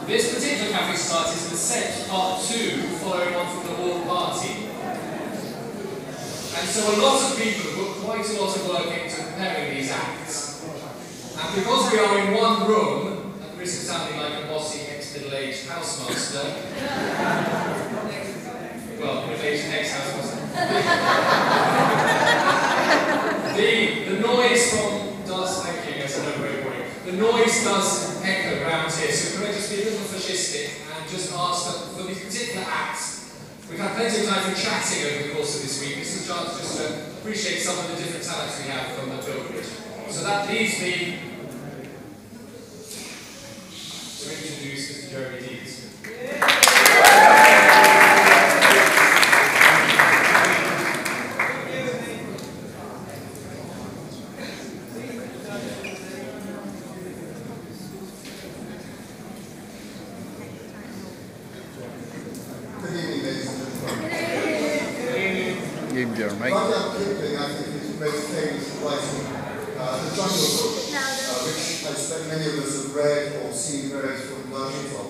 This particular Catholic Society is an set part 2, following on from the Hall Party. And so a lot of people have put quite a lot of work into preparing these acts. And because we are in one room, at the risk of sounding like a bossy ex-middle-aged housemaster, well, middle-aged ex-housemaster, the noise thank you, yes, I know, very boring. The noise does echo around here, so can I just be a little fascistic and just ask that for these particular acts, we've had plenty of time for chatting over the course of this week. This is a chance just to appreciate some of the different talents we have from the pilgrimage. So that leaves me to introduce Mr. Jeremy Deeds. Rudyard Kipling, I think, is most famous for writing The Jungle Book, which I expect many of us have read or seen various different versions of.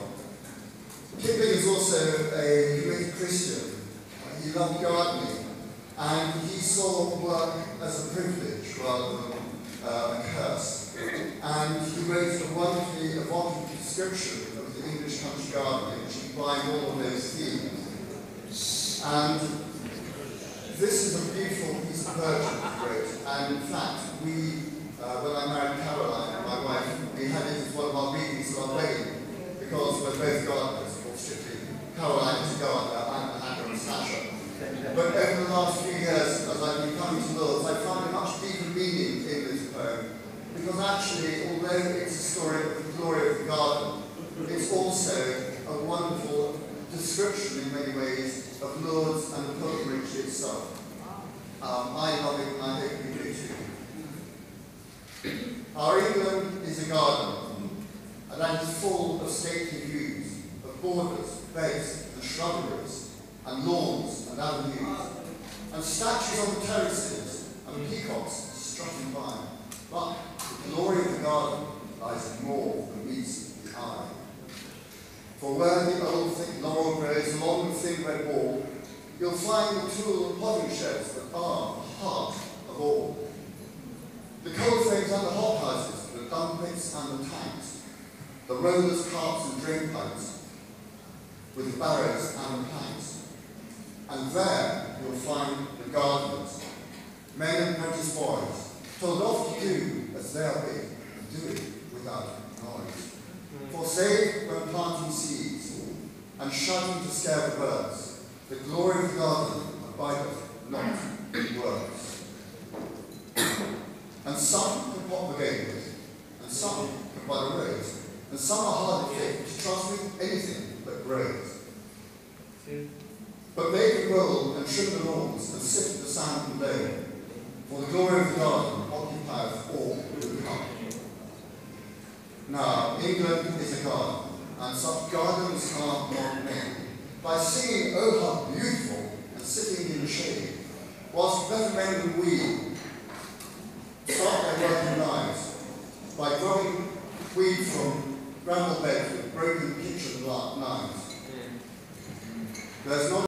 Kipling is also a committed Christian. He loved gardening, and he saw work as a privilege rather than a curse. And he wrote a wonderfully evocative description of the English country garden, which combined all of those themes. And this is a beautiful piece of poetry he wrote, and in fact, when I married Caroline, my wife, we had it as one of our readings at our wedding, because we're both gardeners, or strictly. Caroline is a gardener, I'm a hacker and slasher. But over the last few years, as I've been coming to Lourdes, I found a much deeper meaning in this poem, because actually, although it's a story of the glory of the garden, it's also a wonderful description in many ways of Lourdes and the pilgrimage itself. I love it, and I hope you do too. Our England is a garden, and that is full of stately views, of borders, beds, and shrubberies, and lawns and avenues, and statues on the terraces, and peacocks strutting by. But the glory of the garden lies in more than meets the eye. For where the old thick laurel grows along the thin red wall, you'll find the tool and potting sheds that are the heart of all. The coal frames and the hothouses, the dung pits and the tanks, the rollers, carts and drain pipes, with the barrows and the planks. And there you'll find the gardeners, men and apprentice boys, told off to do as they'll bid, and do it without noise. For save when planting seeds, and shouting to scare the birds, the glory of the garden abideth not in words. And some can pot the gables, and some can buy the roads, and some are hard fit to trust with anything that grows. But they can roll and trim the lawns and sift the sand below, for the glory of the garden occupieth all who come. Now, England is a garden, and such gardens are not made. By singing, oh how beautiful, and sitting in the shade, whilst better men than we start their working lives by growing weed from bramble beds with broken kitchen knives. There's not